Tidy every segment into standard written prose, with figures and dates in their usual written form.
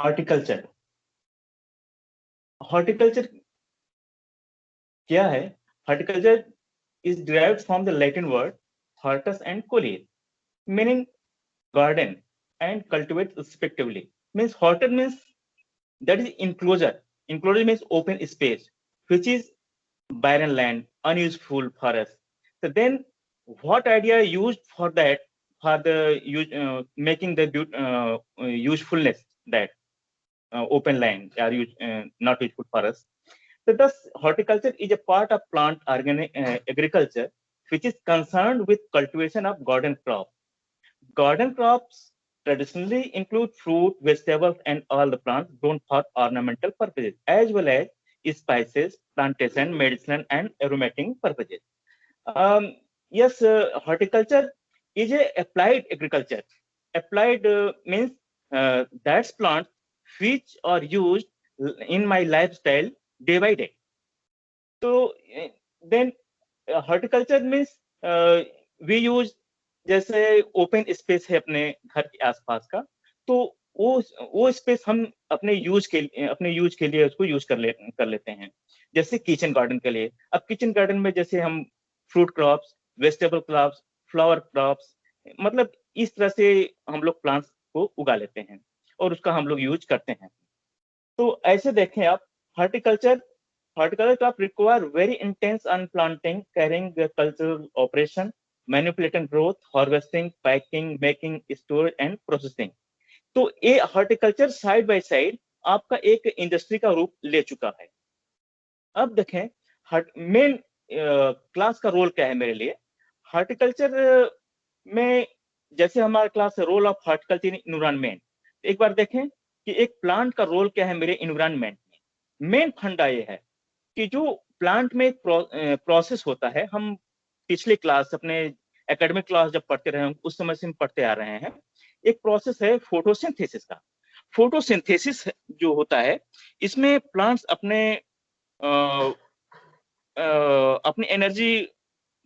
Horticulture. Horticulture क्या है? Horticulture is derived from the Latin word hortus and colere, meaning garden and cultivate respectively. Means hortus means that is enclosure. Enclosure means open space, which is barren land, unuseful for us. So then, what idea used for that, for the making the usefulness that open land are not useful for us. So thus, horticulture is a part of plant organic agriculture, which is concerned with cultivation of garden crops. Garden crops traditionally include fruit, vegetables, and all the plants grown for ornamental purposes, as well as spices, plantation, medicinal, and aromatic purposes. Yes, horticulture is a applied agriculture. Applied means that's plants which are used in my lifestyle day by day. So then horticulture means we use, जैसे open space है अपने घर के आसपास का, तो वो space हम अपने यूज के लिए उसको यूज कर लेते हैं। जैसे किचन गार्डन के लिए, अब किचन गार्डन में जैसे हम fruit crops, vegetable crops, flower crops, मतलब इस तरह से हम लोग प्लांट्स को उगा लेते हैं और उसका हम लोग यूज करते हैं। तो ऐसे देखें आप, horticulture Horticulture crop require very intense unplanting, carrying the cultural operation, manipulating growth, harvesting, packing, making, storage and processing. तो ये हॉर्टिकल्चर साइड बाय साइड आपका एक इंडस्ट्री का रूप ले चुका है। अब देखें मेन क्लास का रोल क्या है मेरे लिए। हॉर्टिकल्चर में जैसे हमारा क्लास है role of horticulture in environment, एक बार देखें कि एक प्लांट का रोल क्या है मेरे एनवायरनमेंट में। मेन फंडा ये है कि जो प्लांट में एक प्रोसेस होता है, हम पिछले क्लास अपने एकेडमिक क्लास जब पढ़ते रहे हैं उस समय से हम पढ़ते आ रहे हैं, एक प्रोसेस है फोटोसिंथेसिस का। फोटोसिंथेसिस जो होता है, इसमें प्लांट्स अपनी एनर्जी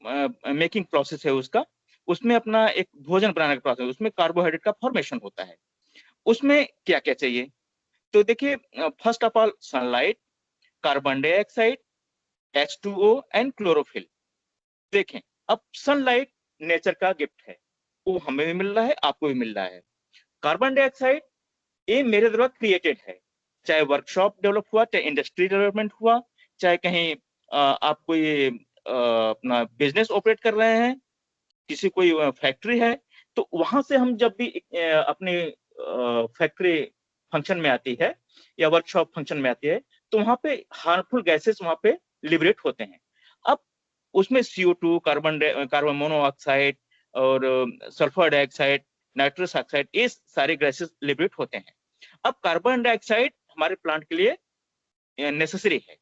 मेकिंग प्रोसेस है उसका, उसमें अपना एक भोजन बनाने का प्रोसेस, उसमें कार्बोहाइड्रेट का फॉर्मेशन होता है। उसमें क्या क्या चाहिए, तो देखिए first of all sunlight, carbon dioxide, H2O and chlorophyll. देखें अब सनलाइट नेचर का गिफ्ट है, वो हमें भी मिल रहा है, आपको भी मिल रहा है। कार्बन डाइऑक्साइड ये मेरे द्वारा क्रिएटेड है, चाहे वर्कशॉप डेवलप हुआ, चाहे इंडस्ट्री डेवलपमेंट हुआ, चाहे कहीं आप कोई अपना बिजनेस ऑपरेट कर रहे हैं, किसी कोई फैक्ट्री है, तो वहां से हम जब भी अपने फैक्ट्री फंक्शन में आती है या वर्कशॉप फंक्शन में आती है, तो वहां पे हार्मफुल गैसेस वहां पे लिबरेट होते हैं। अब उसमें CO2, कार्बन मोनोऑक्साइड और सल्फर डाइऑक्साइड, नाइट्रस ऑक्साइड, ये सारे गैसेस लिबरेट होते हैं। अब कार्बन डाइऑक्साइड हमारे प्लांट के लिए नेसेसरी है।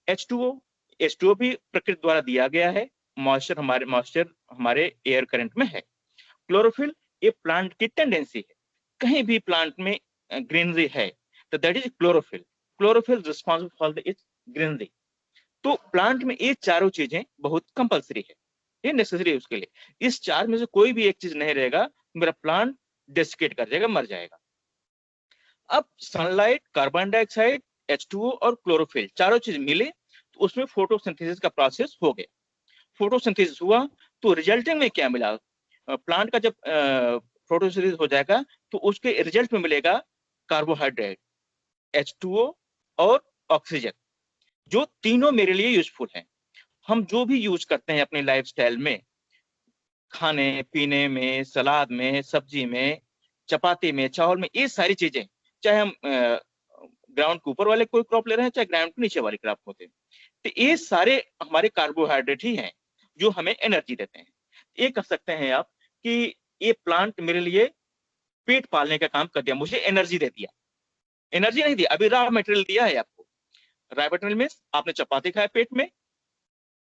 H2O भी प्रकृति द्वारा दिया गया है, मॉइस्चर हमारे एयर करंट में है। क्लोरोफिल ये प्लांट की टेंडेंसी है, कहीं भी प्लांट में ग्रीनरी है तो that is chlorophyll. Chlorophyll responsible for the it's greenery. तो प्लांट में ये चारों चीजें बहुत कंपलसरी है, ये नेसेसरी है उसके लिए। इस चार में से कोई भी एक चीज नहीं रहेगा, मेरा प्लांट डेसिकेट कर जाएगा, मर जाएगा। अब सनलाइट, कार्बन डाइऑक्साइड, H2O और क्लोरोफिल चारों चीज मिले तो उसमें फोटोसिंथेसिस का प्रोसेस हो गया। फोटोसिंथेसिस हुआ तो रिजल्टिंग में क्या मिला, प्लांट का जब फोटोसिंथेसिस हो जाएगा तो उसके रिजल्ट में मिलेगा कार्बोहाइड्रेट, H2O और ऑक्सीजन, जो तीनों मेरे लिए यूजफुल हैं। हम जो भी यूज करते हैं अपने लाइफस्टाइल में, खाने पीने में, सलाद में, सब्जी में, चपाती में, चावल में, ये सारी चीजें, चाहे हम ग्राउंड के ऊपर वाले कोई क्रॉप ले रहे हैं, चाहे ग्राउंड के नीचे वाले क्रॉप होते हैं, तो ये सारे हमारे कार्बोहाइड्रेट ही हैं जो हमें एनर्जी देते हैं। ये कह सकते हैं आप कि ये प्लांट मेरे लिए पेट पालने का काम कर दिया, मुझे एनर्जी दे दिया। एनर्जी नहीं दिया, अभी रॉ मटेरियल दिया है आपको। रॉ मटेरियल में आपने चपाती खाया पेट में,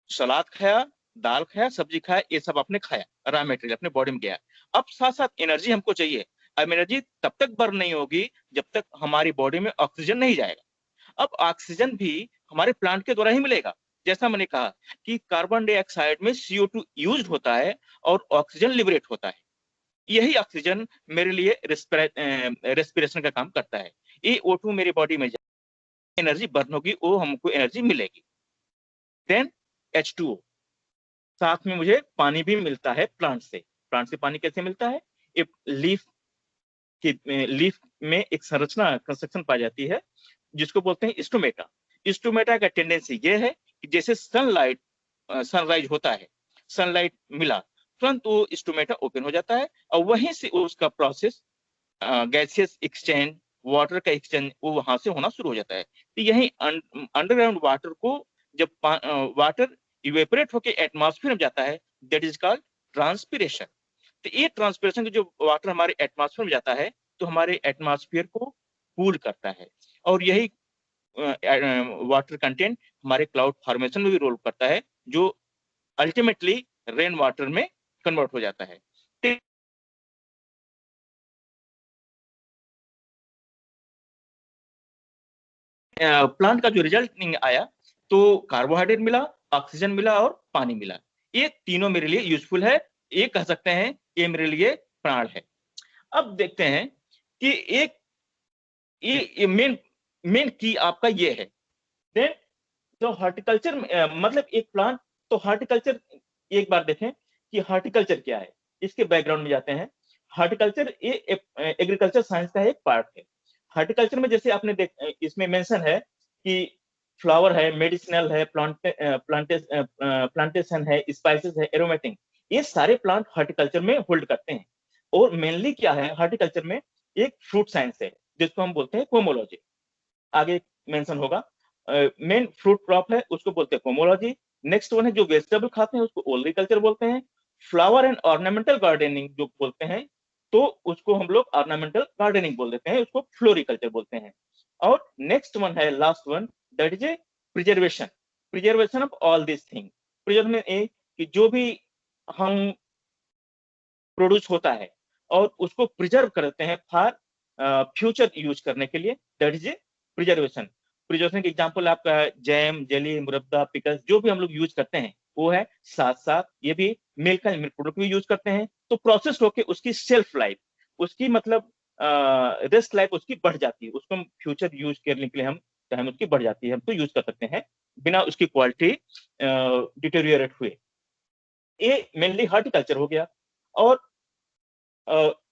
सलाद खाया, दाल खाया, सब्जी खाया, ये सब आपने खाया, रॉ मटेरियल अपने बॉडी में गया। अब साथ साथ एनर्जी हमको चाहिए। अब एनर्जी तब तक बर्न नहीं होगी जब तक हमारी बॉडी में ऑक्सीजन नहीं जाएगा। अब ऑक्सीजन भी हमारे प्लांट के द्वारा ही मिलेगा। जैसा मैंने कहा कि कार्बन डाइऑक्साइड में CO2 यूज्ड होता है और ऑक्सीजन लिबरेट होता है। यही ऑक्सीजन मेरे लिए रेस्पिरेशन का काम करता है। ये O2 मेरी बॉडी में एनर्जी बर्न होगी, वो हमको एनर्जी मिलेगी। देन H2O, साथ में मुझे पानी भी मिलता है प्लांट से। प्लांट से पानी कैसे मिलता है? एक लीफ में एक संरचना कंस्ट्रक्शन पाई जाती है जिसको बोलते हैं स्टोमेटा। स्टोमेटा का टेंडेंसी ये है कि जैसे सनराइज होता है, सनलाइट मिला, तुरंत वो स्टोमेटा ओपन हो जाता है और वहीं से उसका प्रोसेस गैसियस एक्सचेंज, वाटर का एक्सचेंज, वो वहां से होना शुरू हो जाता है। तो यही अंडरग्राउंड वाटर को जब वाटर इवेपोरेट होकर एटमॉस्फेयर में जाता है, दैट इज कॉल्ड ट्रांसपिरेशन। तो ये ट्रांसपिरेशन जो वाटर हमारे एटमॉस्फेयर में जाता है तो हमारे एटमॉस्फेयर को कूल करता है, और यही वाटर कंटेंट हमारे क्लाउड फॉर्मेशन में भी रोल करता है, जो अल्टीमेटली रेन वाटर में कन्वर्ट हो जाता है। प्लांट का जो रिजल्ट आया तो कार्बोहाइड्रेट मिला, ऑक्सीजन मिला और पानी मिला। ये तीनों मेरे लिए यूजफुल है, ये कह सकते हैं ये मेरे लिए प्राण है। अब देखते हैं कि एक ये मेन की आपका ये है। देन तो हॉर्टिकल्चर मतलब एक प्लांट, तो हॉर्टिकल्चर एक बार देखें कि हॉर्टिकल्चर क्या है, इसके बैकग्राउंड में जाते हैं। हॉर्टिकल्चर ये एग्रीकल्चर साइंस का एक पार्ट है। हॉर्टिकल्चर में जैसे आपने इसमें मेंशन है कि फ्लावर है, मेडिसिनल है, प्लांटेशन है, स्पाइसेस है, एरोमेटिक, ये सारे प्लांट हॉर्टिकल्चर में होल्ड करते हैं। और मेनली क्या है हॉर्टिकल्चर में, एक फ्रूट साइंस है जिसको हम बोलते हैं पोमोलॉजी, आगे मेंशन होगा। मेन फ्रूट क्रॉप है उसको बोलते हैं पोमोलॉजी। नेक्स्ट वन है जो वेजिटेबल खाते हैं उसको ओलरिकल्चर बोलते हैं। फ्लावर एंड ऑर्नामेंटल गार्डनिंग जो बोलते हैं तो उसको हम लोग ऑर्नामेंटल गार्डनिंग बोल देते हैं, उसको फ्लोरिकल्चर बोलते हैं। और नेक्स्ट वन है last one, that is a preservation, preservation of all this thing. Preserve में ए कि जो भी हम प्रोड्यूस होता है और उसको प्रिजर्व करते हैं फॉर फ्यूचर यूज करने के लिए, that is a preservation. Preservation के एग्जांपल आपका जैम, जेली, मुरब्बा, पिकल्स जो भी हम लोग यूज करते हैं वो है। साथ साथ ये भी मिल्क एंड मिल्क प्रोडक्ट भी यूज करते हैं, तो प्रोसेस होके उसकी सेल्फ लाइफ, उसकी मतलब रेस्ट लाइफ उसकी बढ़ जाती है, उसको हम फ्यूचर यूज करने के लिए हम चाहे उसकी बढ़ जाती है, हम तो यूज कर सकते हैं बिना उसकी क्वालिटी डिटेरियोरेट हुए। ये मेनली हॉर्टिकल्चर हो गया। और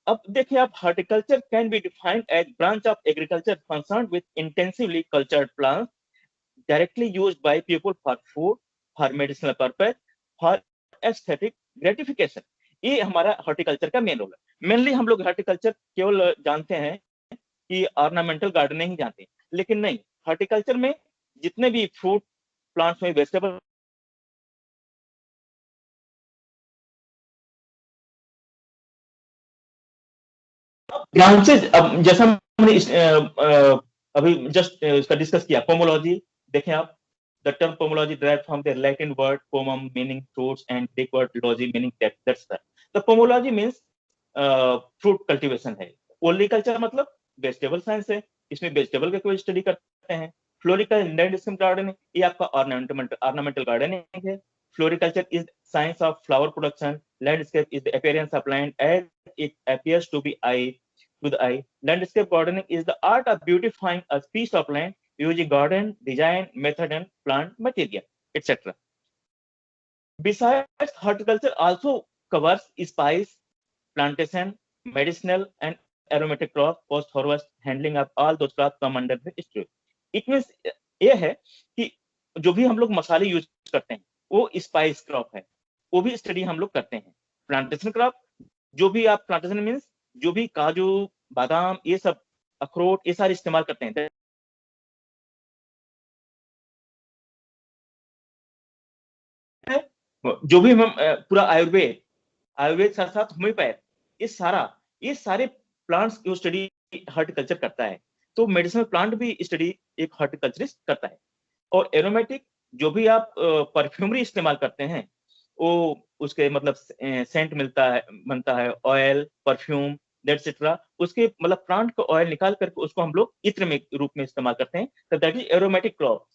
अब देखिए आप, horticulture can be defined as branch of agriculture concerned with intensively cultured plants directly used by people for food, for medicinal purpose, for aesthetic gratification। ये हमारा हॉर्टिकल्चर का मेन रोल है। मेनली हम लोग हॉर्टिकल्चर केवल जानते हैं कि ऑर्नामेंटल गार्डनिंग ही जानते हैं, लेकिन नहीं, हॉर्टिकल्चर में जितने भी फ्रूट प्लांट्स में, वेजिटेबल ब्रांचेज, अब जैसा हमने अभी जस्ट इसका डिस्कस किया, पोमोलॉजी। देखें आप, the term pomology derived from the Latin word pomum meaning fruits and Greek word logy meaning that's the pomology means fruit cultivation है। ओलिकल्चर मतलब वेजिटेबल साइंस है, इसमें वेजिटेबल का कोई स्टडी करते हैं। फ्लोरिकल्चर लैंडस्केप गार्डनिंग, ये आपका ऑर्नामेंटल गार्डनिंग है। Floriculture is science of flower production, landscape is the appearance of land as it appears to the eye. Landscape gardening is the art of beautifying a piece of land using garden design method and plant material, etc. Besides, horticulture also covers spice, plantation, medicinal and aromatic crops, post harvest handling of all those crops come under the stream. It means ये है कि जो भी हम लोग मसाले use करते हैं वो स्पाइस क्रॉप है, वो भी स्टडी हम लोग करते हैं। प्लांटेशन क्रॉप, जो भी आप प्लांटेशन मीन्स जो भी काजू, बादाम, ये सब, अखरोट, ये सारे इस्तेमाल करते हैं। जो भी हम पूरा आयुर्वेद साथ साथ होम्योपैथ, ये सारे प्लांट्स की स्टडी हॉर्टिकल्चर करता है। तो मेडिसिनल प्लांट भी स्टडी एक हॉर्टिकल्चरिस्ट करता है। और एरोमेटिक, जो भी आप परफ्यूमरी इस्तेमाल करते हैं वो उसके मतलब सेंट बनता है, ऑयल, परफ्यूम, एटसेट्रा, उसके मतलब प्लांट को ऑयल निकाल करके उसको हम लोग इत्र में रूप में इस्तेमाल करते हैं, तो दैट इज एरोमेटिक क्रॉप।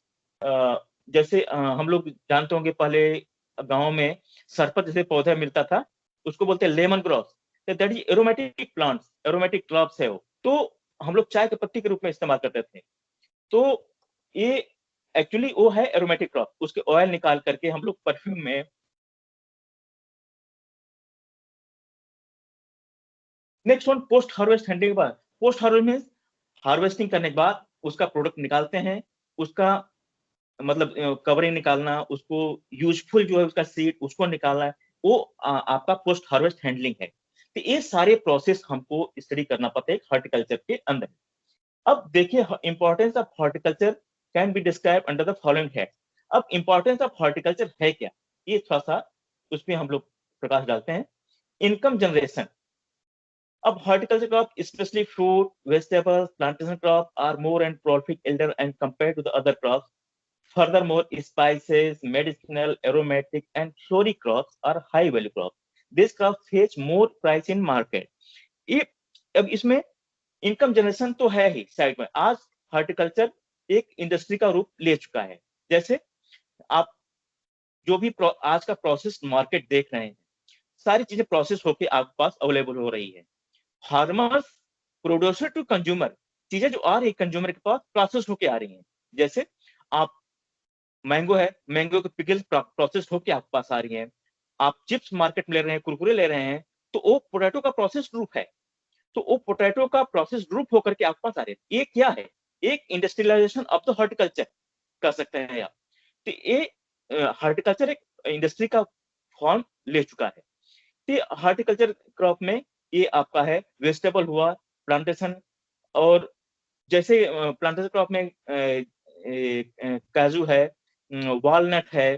जैसे हम लोग जानते होंगे पहले गांव में सरपत जैसे पौधा मिलता था, उसको बोलते हैं लेमन ग्रास, तो that is aromatic plants, aromatic crops है वो। तो हम लोग चाय के पत्ती के रूप में इस्तेमाल करते थे। तो ये एक्चुअली वो है एरोमेटिक क्रॉप, उसके ऑयल निकाल करके हम लोग परफ्यूम में। Next one post harvest handling के बाद, पोस्ट हार्वेस्ट मीन्स हार्वेस्टिंग करने के बाद उसका प्रोडक्ट निकालते हैं, उसका मतलब कवरिंग निकालना, उसको यूजफुल जो है उसका सीड उसको निकालना है, वो आपका पोस्ट हार्वेस्ट हैंडलिंग है। तो ये सारे प्रोसेस हमको स्टडी करना पड़ता है हॉर्टिकल्चर के अंदर। अब देखिए importance of horticulture can be describe under the following head. अब इंपॉर्टेंस ऑफ हॉर्टिकल्चर है क्या, ये थोड़ा सा उसमें हम लोग प्रकाश डालते हैं। Income generation. अब horticulture crop, especially fruit, vegetables, plantation crop, are more and prolific elder and compared to the other crops. Furthermore, spices, medicinal, aromatic, and floric crops are high value crops. These crops fetch more price in market. ये अब इसमें income generation तो है ही side में। आज horticulture एक industry का रूप ले चुका है। जैसे आप जो भी आज का प्रोसेस मार्केट देख रहे हैं, सारी चीजें प्रोसेस होके आपके पास अवेलेबल हो रही है। फार्मर्स प्रोड्यूसर टू कंज्यूमर, चीजें जो आ रही कंज्यूमर के पास प्रोसेस होके आ रही हैं। जैसे आप मैंगो है, मैंगो के पिकल्स प्रोसेस होके आपके पास आ रही हैं। आप चिप्स मार्केट में ले रहे हैं, कुरकुरे ले रहे हैं, तो वो पोटैटो का प्रोसेस ग्रुप है। तो वो पोटैटो का प्रोसेस ग्रुप होकर के आपके पास आ रहे हैं। ये क्या है, एक इंडस्ट्रियलाइजेशन ऑफ द हॉर्टिकल्चर कर सकते हैं आप। तो ये हॉर्टिकल्चर एक इंडस्ट्री का फॉर्म ले चुका है। तो हॉर्टिकल्चर क्रॉप में ये आपका है वेजिटेबल हुआ, प्लांटेशन, और जैसे प्लांटेशन क्रॉप में काजू है, वॉलनट है,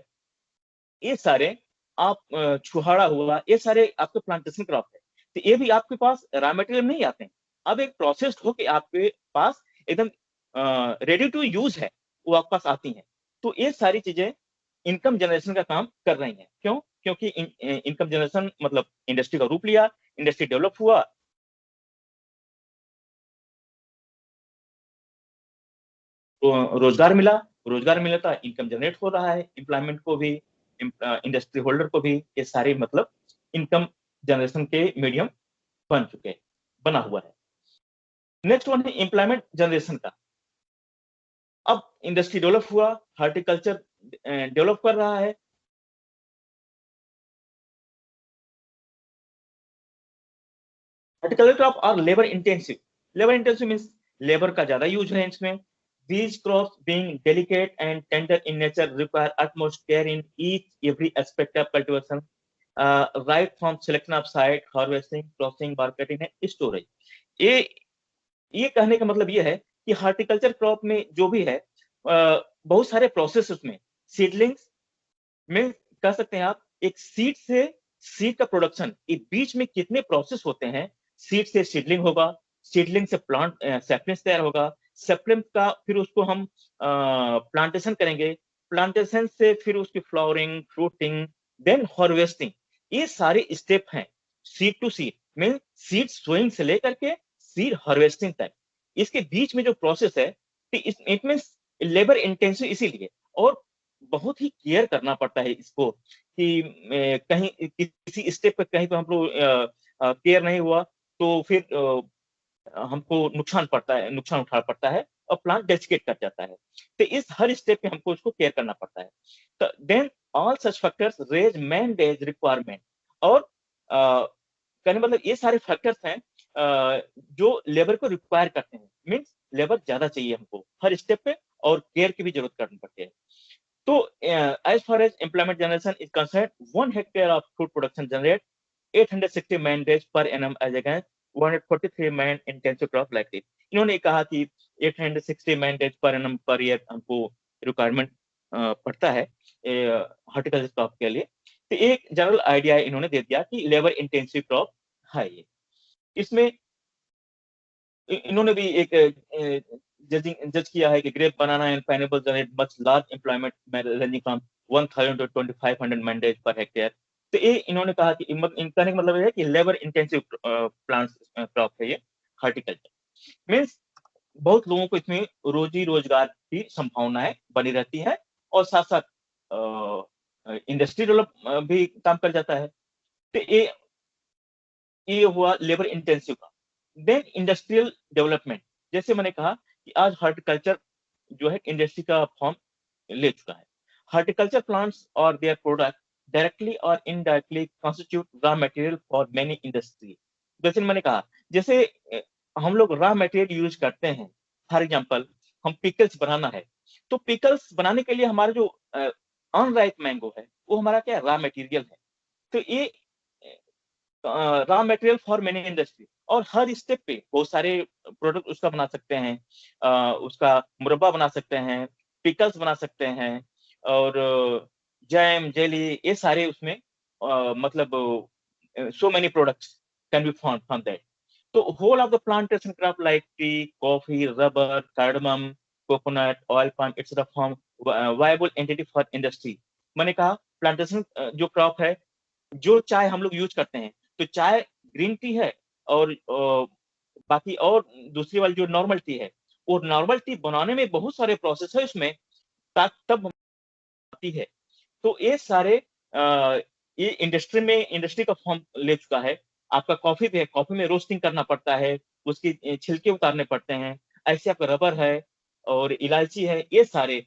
ये सारे आप छुहाड़ा हुआ, ये सारे आपके प्लांटेशन क्रॉप है। तो ये भी आपके पास रॉ मटेरियल नहीं आते हैं, अब एक प्रोसेस्ड होके आपके पास एकदम रेडी टू यूज है, वो आपके पास आती हैं। तो ये सारी चीजें इनकम जनरेशन का काम कर रही हैं। क्यों? क्योंकि इनकम जनरेशन मतलब इंडस्ट्री का रूप लिया, इंडस्ट्री डेवलप हुआ, तो रोजगार मिला था, इनकम जनरेट हो रहा है, एम्प्लॉयमेंट को भी, इंडस्ट्री होल्डर को भी, ये सारे मतलब इनकम जनरेशन के मीडियम बना हुआ है। नेक्स्ट वन है एम्प्लॉयमेंट जनरेशन का। अब इंडस्ट्री डेवलप हुआ, हॉर्टिकल्चर डेवलप कर रहा है। Horticulture crop are labour intensive means labour का ज्यादा यूज है इसमें। These crops being delicate and tender in nature require utmost care in each every aspect of cultivation, right from selection of site, harvesting, processing, marketing and storage. ये ये कहने का मतलब ये है कि हॉर्टिकल्चर क्रॉप में जो भी है बहुत सारे प्रोसेस उसमें, सीडलिंग्स में कह सकते हैं आप, एक सीड का प्रोडक्शन, ये बीच में कितने प्रोसेस होते हैं। सीड से सीडलिंग होगा, सीडलिंग से प्लांट सैपलिंग तैयार होगा, सैपलिंग का फिर उसको हम प्लांटेशन करेंगे, प्लांटेशन से फिर उसकी फ्लावरिंग, फ्रूटिंग, देन हार्वेस्टिंग। ये सारे स्टेप हैं seed to seed, mean seed sowing से लेकर के सीड हार्वेस्टिंग तक। इसके बीच में जो प्रोसेस है, इट मीन लेबर इंटेंसिव इसीलिए, और बहुत ही केयर करना पड़ता है इसको कि कहीं किसी स्टेप पे कहीं पे हम लोग केयर नहीं हुआ तो फिर हमको नुकसान उठाना पड़ता है और प्लांट डेसिकेट कर जाता है। तो इस हर स्टेप पे हमको उसको केयर करना पड़ता है। तो then all such factors raise mandays requirement, और कहने मतलब ये सारे फैक्टर्स हैं जो लेबर को रिक्वायर करते हैं, मीन्स लेबर ज्यादा चाहिए हमको हर स्टेप पे, और केयर की भी जरूरत करनी पड़ती है। So, as far as employment generation is concerned, 1 hectare of food production generates 860 man days per annum as against 143 man intensive crop like this. इन्होंने कहा कि 860 man days per annum per year हमको रिक्वायरमेंट पड़ता है horticulture crop के लिए। तो एक जनरल आइडिया इन्होंने दे दिया कि लेबर इंटेंसिव क्रॉप है ये। इसमें इन्होंने भी एक जज किया है कि grape banana and pineapple generate much large employment ranging from 1000 to 2500 mandays per hectare. तो ये इन्होंने कहा कि कहने का मतलब है कि लेबर इंटेंसिव प्लांट्स क्रॉप है ये हॉर्टिकल्चर। मीन्स बहुत लोगों को इसमें रोजी रोजगार की संभावनाएं बनी रहती है, और साथ साथ इंडस्ट्री डेवलप भी काम कर जाता है। तो ये हुआ लेबर इंटेंसिव का। देन इंडस्ट्रियल डेवलपमेंट, जैसे मैंने कहा कि आज हॉर्टिकल्चर जो है इंडस्ट्री का फॉर्म ले चुका है। हॉर्टिकल्चर प्लांट्स और देयर प्रोडक्ट डायरेक्टली और indirectly constitute raw material for many industry. जैसे मैंने कहा, जैसे हम लोग रॉ मटेरियल यूज करते हैं। फॉर एग्जांपल, हम पिकल्स बनाना है, तो पिकल्स बनाने के लिए हमारा जो अनराइप मैंगो है, वो हमारा क्या है, रॉ मटेरियल है। तो ये raw material for many industry, और हर स्टेप पे बहुत सारे प्रोडक्ट उसका बना सकते हैं। उसका मुरब्बा बना सकते हैं, पिकल्स बना सकते हैं, और जैम, जेली, ये सारे उसमें मतलब so many products can be found from that. So whole of the plantation crop like tea, coffee, rubber, cardamom, coconut, oil palm, etc. form viable entity for industry. मैंने कहा प्लांटेशन जो crop है, जो चाय हम लोग यूज करते हैं, तो चाय ग्रीन टी है, और बाकी और दूसरी वाली जो नॉर्मल टी है, वो नॉर्मल टी बनाने में बहुत सारे प्रोसेस है उसमें, तब आती है। तो ये सारे ये इंडस्ट्री का फॉर्म ले चुका है। आपका कॉफी भी है, कॉफी में रोस्टिंग करना पड़ता है, उसकी छिलके उतारने पड़ते हैं। ऐसे आपका रबर है और इलायची है, ये सारे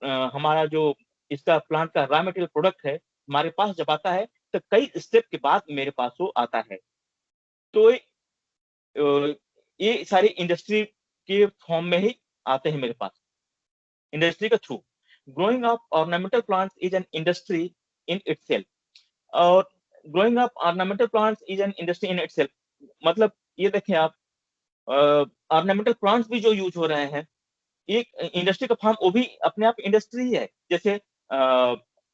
हमारा जो इसका प्लांट का रॉ मटेरियल प्रोडक्ट है, हमारे पास जब आता है, तो कई स्टेप के बाद मेरे पास वो आता है। तो ये सारी इंडस्ट्री के फॉर्म में ही आते हैं मेरे पास, इंडस्ट्री के through. Growing up ornamental plants is an industry in itself. और growing up ornamental plants is an industry in itself, मतलब ये देखें आप, ऑर्नामेंटल प्लांट्स भी जो यूज हो रहे हैं, एक इंडस्ट्री का फॉर्म, वो भी अपने आप इंडस्ट्री ही है। जैसे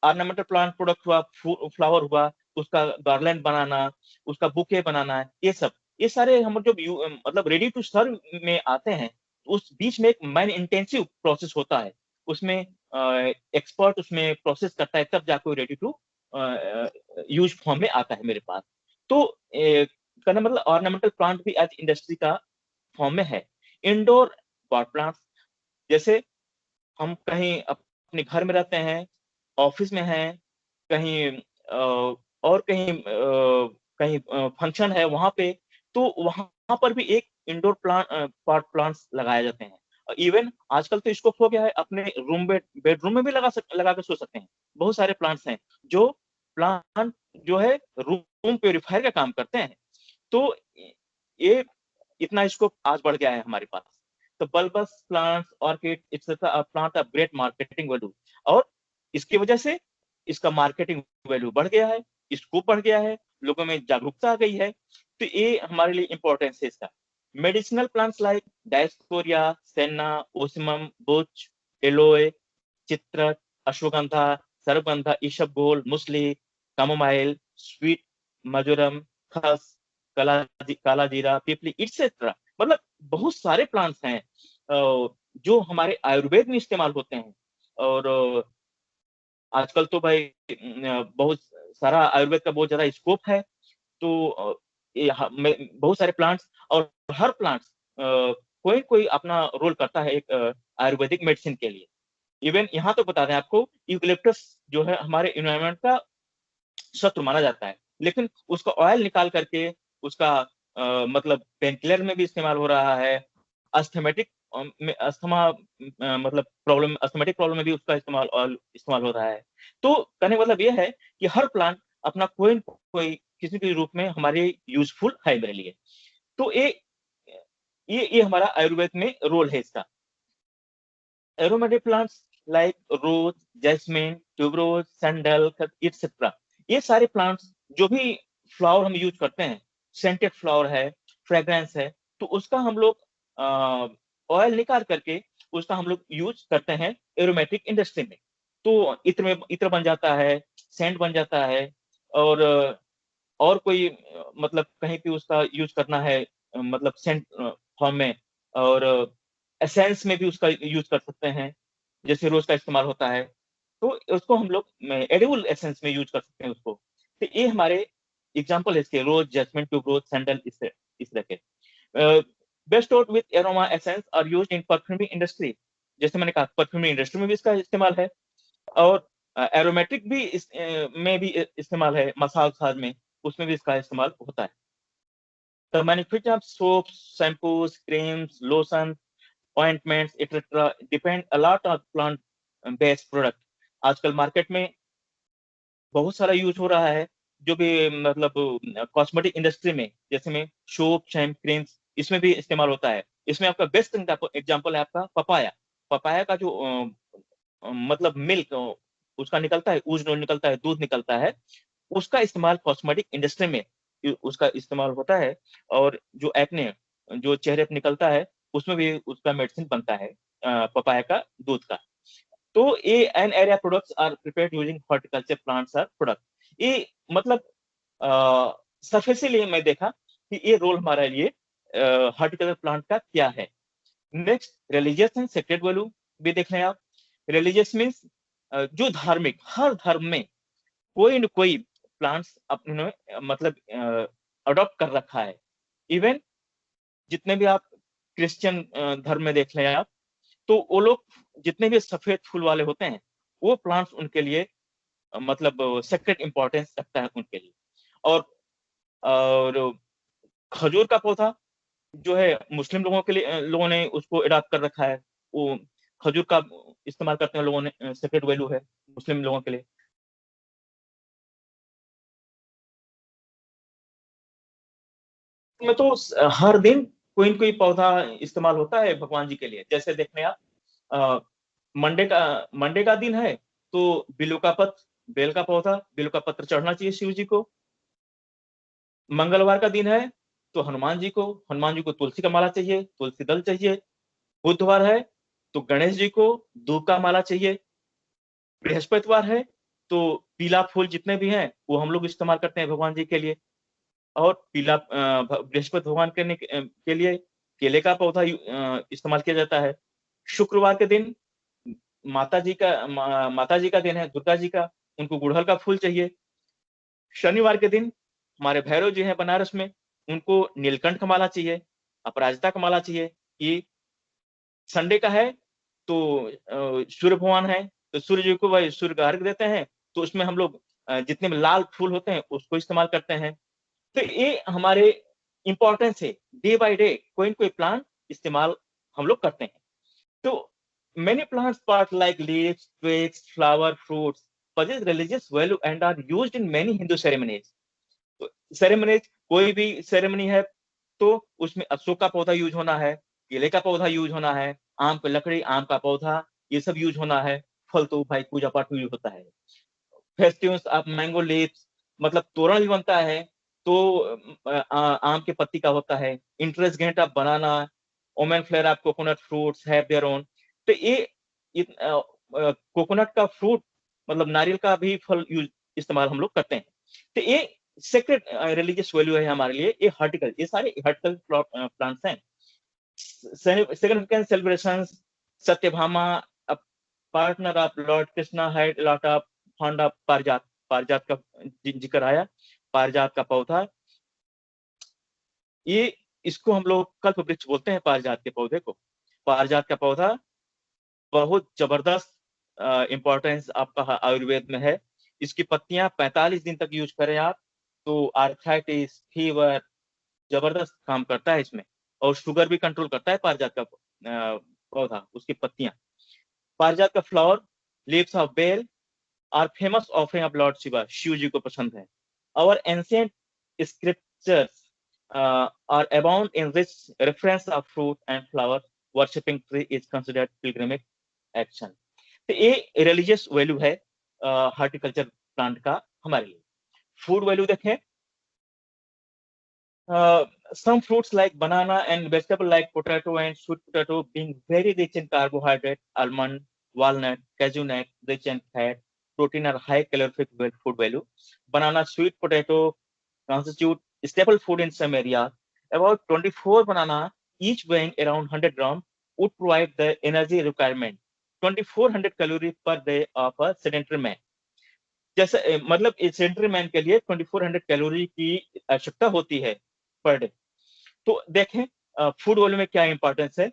ऑर्नामेंटल प्लांट प्रोडक्ट हुआ, फ्लावर हुआ, उसका गार्लैंड बनाना, उसका बुके बनाना, ये सारे हम जब मतलब रेडी टू सर्व में आते हैं, उस बीच में एक मैन इंटेंसिव प्रोसेस होता है। उसमें एक्सपर्ट उसमें प्रोसेस करता है, तब जाकर रेडी टू यूज फॉर्म में आता है मेरे पास। तो कहने मतलब ऑर्नामेंटल प्लांट भी एज इंडस्ट्री का फॉर्म में है। इंडोर पॉट प्लांट्स, जैसे हम कहीं अपने घर में रहते हैं, ऑफिस में हैं, कहीं और कहीं फंक्शन है वहाँ पे, तो वहाँ पर भी एक इंडोर पॉट प्लांट्स लगाए जाते हैं। इवन आजकल तो स्कोप हो गया है, अपने बेडरूम में भी लगा के सो सकते हैं। बहुत सारे प्लांट्स हैं जो प्लांट जो है रूम प्यूरिफायर का काम करते हैं। तो ये इतना स्कोप आज बढ़ गया है हमारे पास। तो bulbous plants, orchid etcetera plant of great marketing value, और इसकी वजह से इसका मार्केटिंग वैल्यू बढ़ गया है, स्कोप बढ़ गया है, लोगों में जागरूकता आ गई है। तो ये हमारे लिए इंपॉर्टेंस है इसका। Medicinal plants like dioscorea, senna, ocimum, बुच, एलोए, चित्र, ashwagandha, sarpagandha, isabgol, musli, chamomile, sweet marjoram, khus, kala जीरा, पीपली, इट्सेट्रा। मतलब बहुत सारे प्लांट्स हैं जो हमारे आयुर्वेद में इस्तेमाल होते हैं। और आजकल तो भाई बहुत सारा आयुर्वेद का बहुत ज्यादा स्कोप है। तो बहुत सारे प्लांट्स, और हर प्लांट्स कोई कोई अपना रोल करता है एक आयुर्वेदिक मेडिसिन के लिए। इवन यहाँ तो बता दें आपको, यूकलिप्टस जो है हमारे इन्वायरमेंट का शत्रु माना जाता है, लेकिन उसका ऑयल निकाल करके उसका मतलब पेनकिलर में भी इस्तेमाल हो रहा है। अस्थमेटिक में अस्थमा मतलब प्रॉब्लम, अस्थमेटिक प्रॉब्लम में भी उसका इस्तेमाल ऑयल इस्तेमाल हो रहा है। तो कहने का मतलब ये है कि हर प्लांट अपना कोई न कोई किसी भी रूप में हमारे यूजफुल है मेरे लिए। तो ये हमारा आयुर्वेद में रोल है इसका। एरोमेटिक प्लांट्स लाइक रोज, जैस्मिन, ट्यूबरोज, सैंडल, एटसेट्रा, ये सारे प्लांट्स जो भी फ्लावर हम यूज करते हैं, सेंटेड फ्लावर है, फ्रेग्रेंस है, तो उसका हम लोग ऑयल निकाल करके उसका हम लोग यूज करते हैं एरोमेटिक इंडस्ट्री में। तो इत्र बन जाता है, सेंट बन जाता है, और और कोई मतलब कहीं भी उसका यूज करना है, मतलब सेंट फॉर्म में, और एसेंस में भी उसका यूज कर सकते हैं, जैसे रोज का इस्तेमाल होता है, तो उसको हम लोग एडिबल एसेंस में यूज कर सकते हैं उसको। तो ये हमारे एग्जांपल है इसके, रोज, जैस्मिन, ट्यूबरोज, सैंडल, इस तरह के। Best out with aroma essence are used in perfumery industry. जैसे मैंने कहा, परफ्यूमरी इंडस्ट्री में भी इसका इस्तेमाल है, और एरोमेटिक भी में भी इस्तेमाल है, मसाज में उसमें भी इसका इस्तेमाल होता है। The manufacture of soaps, shampoos, creams, lotion, ointments, etc. depend a lot on plant-based product. आजकल मार्केट में बहुत सारा यूज हो रहा है, जो भी मतलब कॉस्मेटिक इंडस्ट्री में, जैसे में सोप, शैम्प, क्रीम्स, इसमें भी इस्तेमाल होता है। इसमें आपका बेस्ट एग्जांपल है आपका पपाया। पपाया का जो मतलब मिल्क उसका निकलता है, ऊज निकलता है, दूध निकलता है, उसका इस्तेमाल कॉस्मेटिक इंडस्ट्री में उसका इस्तेमाल होता है। और जो एक्ने जो चेहरे पे निकलता है, उसमें भी उसका मेडिसिन बनता है पपाया का दूध का। तो ये an area products are prepared using horticulture plants are product. ये मतलब सरफेसिली मैं देखा कि ये रोल हमारे लिए हॉर्टिकल्चर प्लांट का क्या है। Next, religious and sacred value भी देख रहे हैं आप। रिलीजियस मीन्स जो धार्मिक, हर धर्म में कोई न कोई प्लांट्स अपने मतलब अडॉप्ट कर रखा है। इवन जितने भी आप क्रिश्चियन धर्म में देख लें आप, तो वो लोग जितने भी सफेद फूल वाले होते हैं, वो प्लांट्स उनके लिए मतलब सेक्रेट इंपॉर्टेंस रखता है उनके लिए। और और खजूर का पौधा जो है मुस्लिम लोगों के लिए लोगों ने उसको अडॉप्ट कर रखा है। वो खजूर का इस्तेमाल करते हैं लोगों ने, सेक्रेट वैल्यू है मुस्लिम लोगों के लिए। में तो हर दिन कोई न कोई पौधा इस्तेमाल होता है भगवान जी के लिए। जैसे देख लें आप, अ, मंडे का दिन है, तो बिल्व का पत्र, बेल का पौधा, बिल्व का पत्र चढ़ना चाहिए शिव जी को। मंगलवार का दिन है, तो हनुमान जी को तुलसी का माला चाहिए, तुलसी दल चाहिए। बुधवार है, तो गणेश जी को दूब का माला चाहिए। बृहस्पतिवार है, तो पीला फूल जितने भी हैं, वो हम लोग इस्तेमाल करते हैं भगवान जी के लिए। और पीला बृहस्पति भगवान के लिए केले का पौधा इस्तेमाल किया जाता है। शुक्रवार के दिन माता जी का दिन है, दुर्गा जी का, उनको गुड़हल का फूल चाहिए। शनिवार के दिन हमारे भैरव जी हैं बनारस में, उनको नीलकंठ का माला चाहिए, अपराजिता का माला चाहिए। ये संडे का है, तो सूर्य भगवान है, तो सूर्य जी को वही सूर्य का अर्घ देते हैं, तो उसमें हम लोग जितने भी लाल फूल होते हैं उसको इस्तेमाल करते हैं। तो ये हमारे इम्पोर्टेंस है, डे बाय डे कोई न कोई प्लांट इस्तेमाल हम लोग करते हैं। तो many plants part like leaves, twigs, flower, fruits possess religious value and are used in many Hindu ceremonies. तो सेरेमनीज, कोई भी सेरेमनी है, तो उसमें अशोक का पौधा यूज होना है, केले का पौधा यूज होना है, आम की लकड़ी, आम का पौधा, ये सब यूज होना है। फल तो भाई पूजा पाठ में यूज होता है। फेस्टिवल्स ऑफ मैंगो लीव्स, मतलब तोरण भी बनता है, तो आम के पत्ती का होता है। Interest gate of banana, omen flare of coconut fruits have their own. तो ये कोकोनट का फ्रूट मतलब नारियल का भी फल यूज इस्तेमाल हम लोग करते हैं। तो ये सेक्रेट रिलीजियस वैल्यू है हमारे लिए। ये हॉर्टिकल, ये सारे हॉर्टिकल प्लांट्स हैं। significant celebrations, Satyabhama, a partner of Lord Krishna, had a lot of fond of पारिजात। पारिजात का जिक्र आया, पारिजात का पौधा, ये इसको हम लोग कल्प वृक्ष बोलते हैं पारिजात के पौधे को। पारिजात का पौधा बहुत जबरदस्त इंपॉर्टेंस आपका आयुर्वेद में है। इसकी पत्तियां 45 दिन तक यूज करें आप, तो आर्थराइटिस, फीवर, जबरदस्त काम करता है इसमें। और शुगर भी कंट्रोल करता है पारिजात का पौधा, उसकी पत्तियां। पारिजात का flower, leaves of bel are famous offering of Lord Shiva, Shiv ji को पसंद है। और ancient scriptures are abound in rich reference of fruit and flower, worshipping tree is considered pilgrimage action. तो ये रिलीजियस वैल्यू है हॉर्टिकल्चर प्लांट का हमारे लिए। फूड वैल्यू देखें, some fruits like banana and vegetable like potato and sweet potato being very rich in carbohydrate, almond, walnut, cashew nut, rich in fat, protein are high calorific food value. Banana, sweet potato constitute staple food in some areas. About 24 banana, each weighing around 100 grams, would provide the energy requirement 2400 calories per day of a sedentary man. जैसे मतलब sedentary man के लिए 2400 calorie की आवश्यकता होती है per day. तो देखें फूड वॉल्यूम में क्या इंपॉर्टेंस है।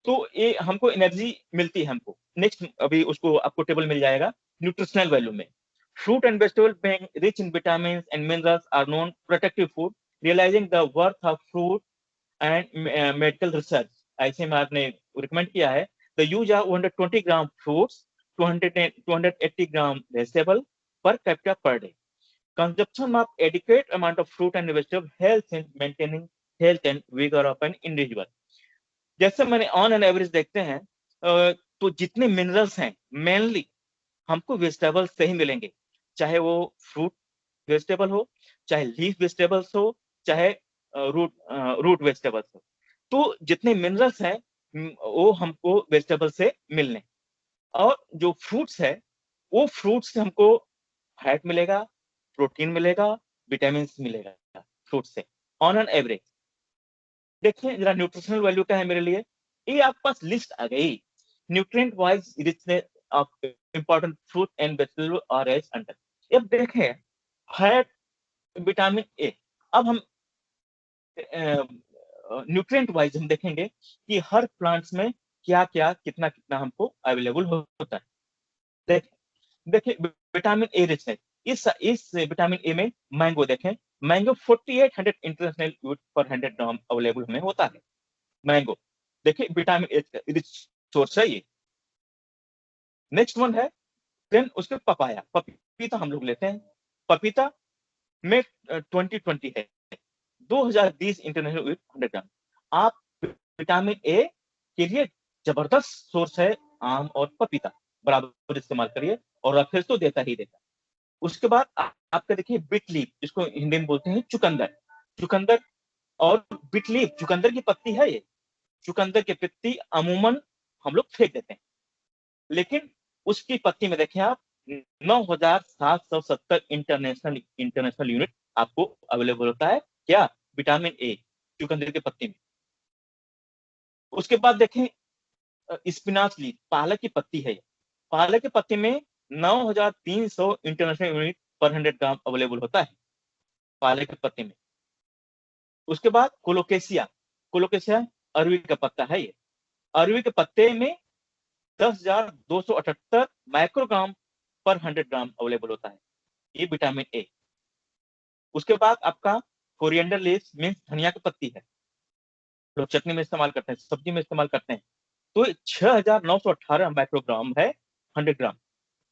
तो ये हमको एनर्जी मिलती है हमको। नेक्स्ट अभी उसको आपको टेबल मिल जाएगा न्यूट्रिशनल वैल्यू में। Fruit and vegetable being rich in vitamins and minerals are known protective food, realizing the worth of fruit and medical research. ऐसे में आपने रिकमेंड किया है the use of 120 gram fruits, 280 gram vegetable per capita per day. Consumption of adequate amount of fruit and vegetable helps in maintaining health and vigor of an individual. जैसे मैंने on an average देखते हैं तो जितने minerals हैं mainly हमको vegetable से ही मिलेंगे, चाहे वो फ्रूट वेजिटेबल हो, चाहे लीफ वेजिटेबल्स हो, चाहे रूट वेजिटेबल्स हो। तो जितने मिनरल्स हैं वो हमको वेजिटेबल से मिलने, और जो फ्रूट्स है वो फ्रूट से हमको फैट मिलेगा, प्रोटीन मिलेगा, विटामिन मिलेगा फ्रूट से ऑन एन एवरेज। देखिए जरा न्यूट्रिशनल वैल्यू क्या है मेरे लिए, ये आपके पास लिस्ट आ गई। Nutrient wise richness of important fruit and vegetable are as under. अब देखें फैट, विटामिन ए। अब हम न्यूट्रिएंट वाइज हम देखेंगे कि हर प्लांट्स में क्या क्या कितना कितना हमको अवेलेबल होता है। देखिए विटामिन ए रिच है। इस विटामिन ए में मैंगो देखें, मैंगो 4800 इंटरनेशनल यूनिट पर 100 ग्राम अवेलेबल हमें होता है। मैंगो देखिए विटामिन ए रिच सोर्स है ये। नेक्स्ट वन है देन उसके पपाया, पपीता हम लोग लेते हैं। पपीता में 2020 है 2020 इंटरनेशनल यूनिट 100 ग्राम। आप विटामिन ए के लिए जबरदस्त सोर्स है आम और पपीता, बराबर इस्तेमाल करिए और फिर तो देता ही देता। उसके बाद आपका देखिए बिट लीफ, जिसको हिंदी में बोलते हैं चुकंदर। चुकंदर और बिट लीफ, चुकंदर की पत्ती है ये। चुकंदर की पत्ती अमूमन हम लोग फेंक देते हैं, लेकिन उसकी पत्ती में देखें आप 9770 इंटरनेशनल यूनिट आपको अवेलेबल होता है। क्या? विटामिन ए चुकंदर की पत्ती में। उसके बाद देखें स्पिनाच लीफ, पालक की पत्ती है। पालक की पत्ती में 9300 इंटरनेशनल यूनिट पर 100 ग्राम अवेलेबल होता है पालक की पत्ती में। उसके बाद कोलोकेशिया, कोलोकेशिया अरवी का पत्ता है ये। अरवी के पत्ते में 10,278 माइक्रोग्राम पर 100 ग्राम अवेलेबल होता है, ये विटामिन ए। उसके बाद आपका कोरिएंडर लीव्स मींस धनिया की पत्ती है, लोग चटनी में इस्तेमाल करते हैं, सब्जी में इस्तेमाल करते हैं। तो 6,918 माइक्रोग्राम है 100 ग्राम।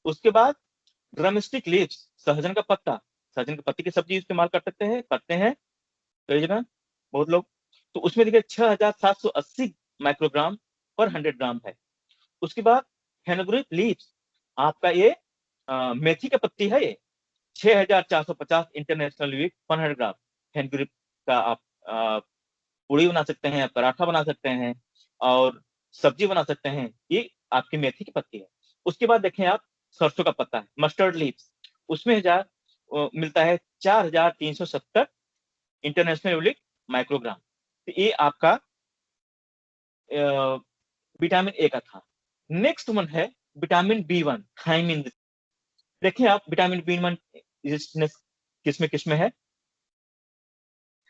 उसके बाद ड्रमस्टिक लीव्स, सहजन का पत्ता, सहजन की पत्ती की सब्जी इस्तेमाल करते हैं कई जगह बहुत लोग। तो उसमें देखिए 6,780 माइक्रोग्राम पर 100 ग्राम है। उसके बाद फेनुग्रीक लीव्स, आपका ये मेथी का पत्ती है ये, 6,450 इंटरनेशनल यूनिट पर 100 ग्राम। फेनुग्रीक का आप पूड़ी बना सकते हैं, पराठा बना सकते हैं और सब्जी बना सकते हैं, ये आपकी मेथी की पत्ती है। उसके बाद देखें आप सरसों का पत्ता है, मस्टर्ड लीव्स, उसमें मिलता है 4,370 इंटरनेशनल यूनिट माइक्रोग्राम। तो ये आपका विटामिन ए का था। नेक्स्ट वन है विटामिन बी1 थायमिन। देखिए आप विटामिन बी1 किसमें है?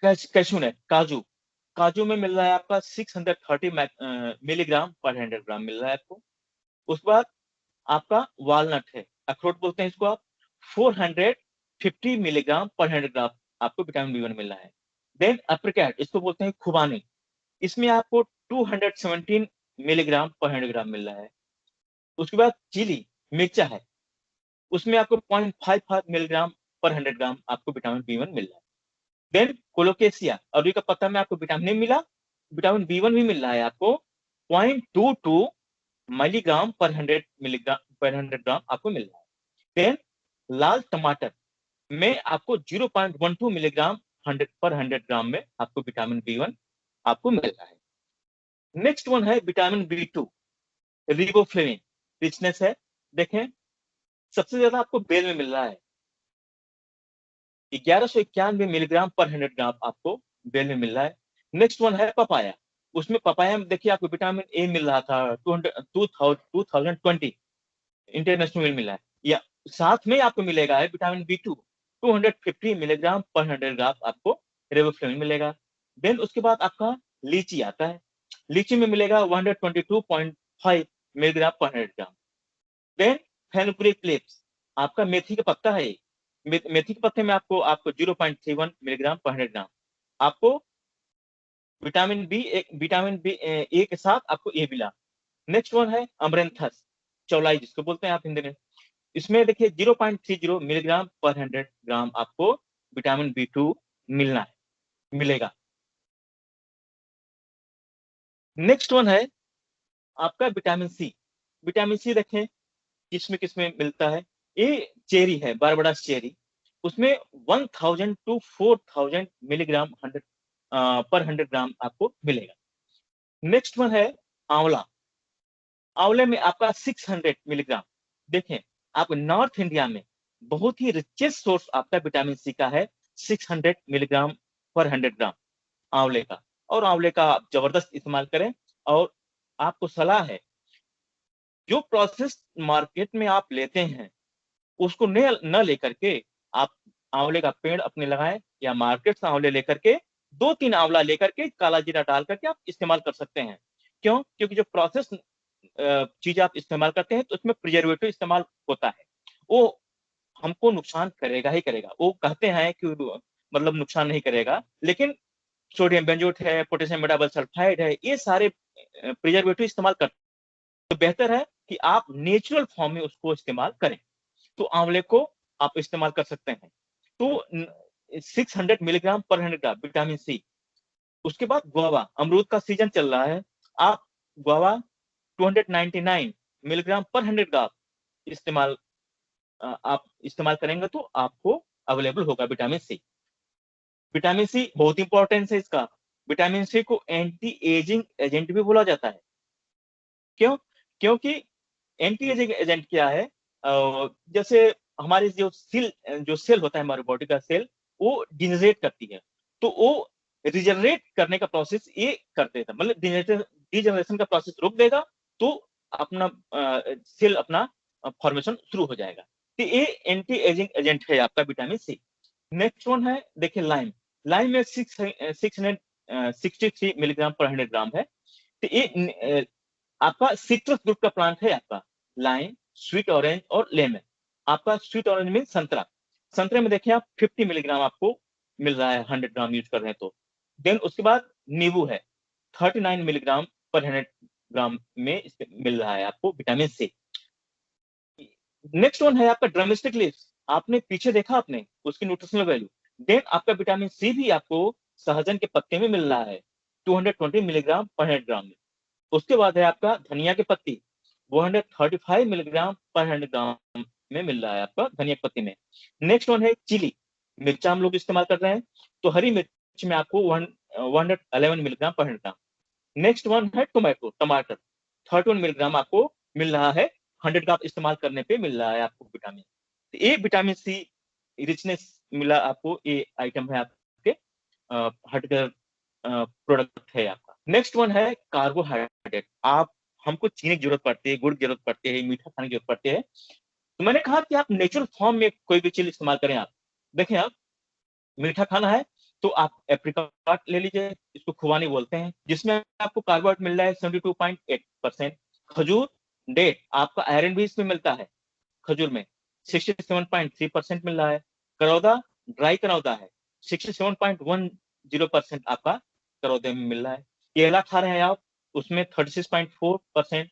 कैशू नट, काजू। काजू में मिल रहा है आपका 630 मिलीग्राम पर 100 ग्राम मिल रहा है आपको। उसके बाद आपका वालनट है, अखरोट बोलते हैं इसको आप, 450 मिलीग्राम पर 100 ग्राम आपको विटामिन बी1 मिल रहा है। देन अप्रिकैट, इसको बोलते हैं खुबानी, इसमें आपको 217 मिलीग्राम पर 100 ग्राम मिल रहा है। उसके बाद चिली, मिर्चा है, उसमें आपको 0.55 मिलीग्राम पर 100 ग्राम आपको विटामिन बी1 मिल रहा है। देन कोलोकेशिया, अरवी का पत्ता में आपको विटामिन ए मिला, विटामिन बी1 भी मिल रहा है आपको 0.22 मिलीग्राम पर 100 मिलीग्राम पर 100 ग्राम आपको मिल रहा है। देन लाल टमाटर में आपको 0.12 मिलीग्राम 100 पर 100 ग्राम में आपको विटामिन बी1 आपको मिल रहा है। नेक्स्ट वन है विटामिन बी2, रिबोफ्लेविन रिचनेस है। देखें सबसे ज्यादा आपको बेल में मिल रहा है, 1191 मिलीग्राम पर 100 ग्राम आपको बेल में मिल रहा है। नेक्स्ट वन है पपाया, उसमें पपाया में देखिए आपको विटामिन ए मिल रहा था 2020 इंटरनेशनल मिल रहा है, या साथ में आपको मिलेगा है विटामिन बी2 250 मिलीग्राम पर 100 ग्राम आपको रेबोफ्लेविन मिलेगा। देन उसके बाद आपका लीची आता है, लीची में मिलेगा 122.5 मिलीग्राम पर 100 ग्राम। देन फेनुग्रीक लीव्स, आपका मेथी का पत्ता है, मेथी के पत्ते में आपको 0.31 मिलीग्राम पर 100 ग्राम। आपको विटामिन बी ए के साथ आपको ये मिला। नेक्स्ट वन है अमरेंथस, चौलाई जिसको बोलते हैं आप हिंदी में। इसमें देखिए 0.30 मिलीग्राम पर 100 ग्राम आपको विटामिन बी 2 मिलेगा। नेक्स्ट वन है आपका विटामिन सी। विटामिन सी देखें किसमें किसमें मिलता है। ये चेरी है, बारबडास चेरी, उसमें 1000 टू 4000 मिलीग्राम 100 पर 100 ग्राम आपको मिलेगा। नेक्स्ट वन है आंवला। आंवले में आपका 600 मिलीग्राम। देखें, आप नॉर्थ इंडिया में बहुत ही रिचेस्ट सोर्स आपका विटामिन सी का है, 600 मिलीग्राम पर 100 ग्राम आंवले का। और आंवले का आप जबरदस्त इस्तेमाल करें। और आपको सलाह है, जो प्रोसेस मार्केट में आप लेते हैं उसको न लेकर के आप आंवले का पेड़ अपने लगाएं, या मार्केट से आंवले लेकर के 2-3 आंवला लेकर के काला जीरा डाल करके आप इस्तेमाल कर सकते हैं। क्यों? क्योंकि जो प्रोसेस चीज आप इस्तेमाल करते हैं तो उसमें प्रिजर्वेटिव इस्तेमाल होता है, वो हमको नुकसान करेगा ही करेगा। वो कहते हैं कि मतलब नुकसान नहीं करेगा, लेकिन सोडियम बेंजोएट है, पोटेशियम मेटाबोसल्फाइड है, ये सारे प्रिजर्वेटिव इस्तेमाल करते हैं। तो बेहतर है कि आप नेचुरल फॉर्म में उसको इस्तेमाल करें। तो आंवले को आप इस्तेमाल कर सकते हैं। तो 600 मिलीग्राम पर 100 ग्राम विटामिन सी। उसके बाद गुआवा, अमरूद का सीजन चल रहा है, आप गुआवा 299 मिलीग्राम पर 100 ग्राम इस्तेमाल आप इस्तेमाल करेंगे तो आपको अवेलेबल होगा विटामिन सी। विटामिन सी बहुत इंपॉर्टेंट है इसका। विटामिन सी को एंटी एजिंग एजेंट भी बोला जाता है। क्यों? क्योंकि एंटी एजिंग एजेंट क्या है? जैसे हमारे जो सेल होता है, हमारे बॉडी का सेल, वो डिजनरेट करती है, तो वो रिजनरेट करने का प्रोसेस ये कर देता, मतलब डिजनरेशन का प्रोसेस रोक देगा, तो अपना सेल अपना फॉर्मेशन शुरू हो जाएगा। तो ये एंटी एजिंग एजेंट है आपका विटामिन सी। नेक्स्ट वन है देखिए लाइम। लाइम में 663 मिलीग्राम पर 100 ग्राम है। तो ये आपका सिट्रस ग्रुप का प्लांट है आपका, लाइम, स्वीट ऑरेंज और लेमन। आपका स्वीट ऑरेंज मीन संतरा। संतरे में देखिए आप 50 मिलीग्राम आपको मिल रहा है, 100 ग्राम यूज कर रहे हैं तो। देन उसके बाद नींबू है, 39 मिलीग्राम पर 100 ग्राम में मिल रहा है आपको विटामिन सी। नेक्स्ट वन है आपका ड्रमस्टिक लीव्स। आपने पीछे देखा आपने उसकी न्यूट्रिशनल वैल्यू। देन आपका विटामिन सी भी आपको सहजन के पत्ते में मिल रहा है, 220 मिलीग्राम पर 100 ग्राम में। उसके बाद है आपका धनिया की पत्ती, 135 मिलीग्राम पर 100 ग्राम में मिल रहा है आपका धनिया की पत्ती में। नेक्स्ट वन है चिली, मिर्चा हम लोग इस्तेमाल कर रहे हैं, तो हरी मिर्च में आपको 111 मिलीग्राम पर 100 ग्राम। नेक्स्ट वन है टमाटर, 31 मिलीग्राम आपको मिल रहा है, 100 ग्राम इस्तेमाल करने पे मिल रहा है आपको विटामिन। तो ये विटामिन सी रिचनेस मिला आपको, ये आइटम है आपके हटकर प्रोडक्ट है आपका। नेक्स्ट वन है कार्बोहाइड्रेट। आप हमको चीनी की जरूरत पड़ती है, गुड़ की जरूरत पड़ती है, मीठा खाने की जरूरत पड़ती है। तो मैंने कहा कि आप नेचुरल फॉर्म में कोई भी चीज इस्तेमाल करें। आप देखें, आप मीठा खाना है तो आप एप्रिकॉट ले लीजिए, इसको खुबानी बोलते हैं, जिसमें आपको कार्बोहाइड्रेट मिल रहा है 72.8%। खजूर, डेट, आपका आयरन भी इसमें मिलता है खजूर में, 67.3% मिल रहा है। करौदा, ड्राई करौदा है, 67.10% आपका करौदे में मिल रहा है। केला खा रहे हैं आप, उसमें 36.4%।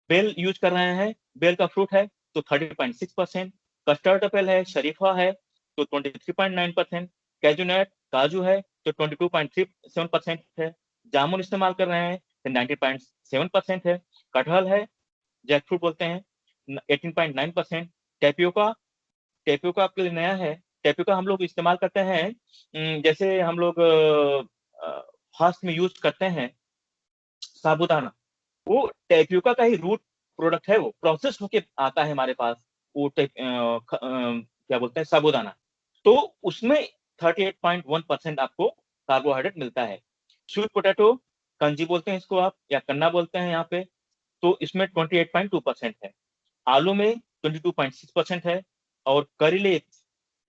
बेल यूज कर रहे हैं, बेल का फ्रूट है तो 30.6%। कस्टर्ड एप्पल है, शरीफा है तो 23.9%। कैजुनट, काजू है तो 22.37% है। जामुन इस्तेमाल कर रहे हैं तो 90.7% है। कटहल है, जैक फ्रूट बोलते हैं, 18.9%। टेपियोका, टेपियोका आपके लिए नया है। टेपियोका हम लोग इस्तेमाल करते हैं, जैसे हम लोग फास्ट में यूज करते हैं साबूदाना, वो टेपियोका का ही रूट प्रोडक्ट है, वो प्रोसेस होके आता है हमारे पास। वो क्या बोलते हैं, साबूदाना। तो उसमें 38.1% आपको कार्बोहाइड्रेट मिलता है। स्वीट पोटैटो, कंजी बोलते हैं इसको आप, या कन्ना बोलते हैं यहाँ पे, तो इसमें 28.2% है। आलू में 22.6% है। और करी लीव्स,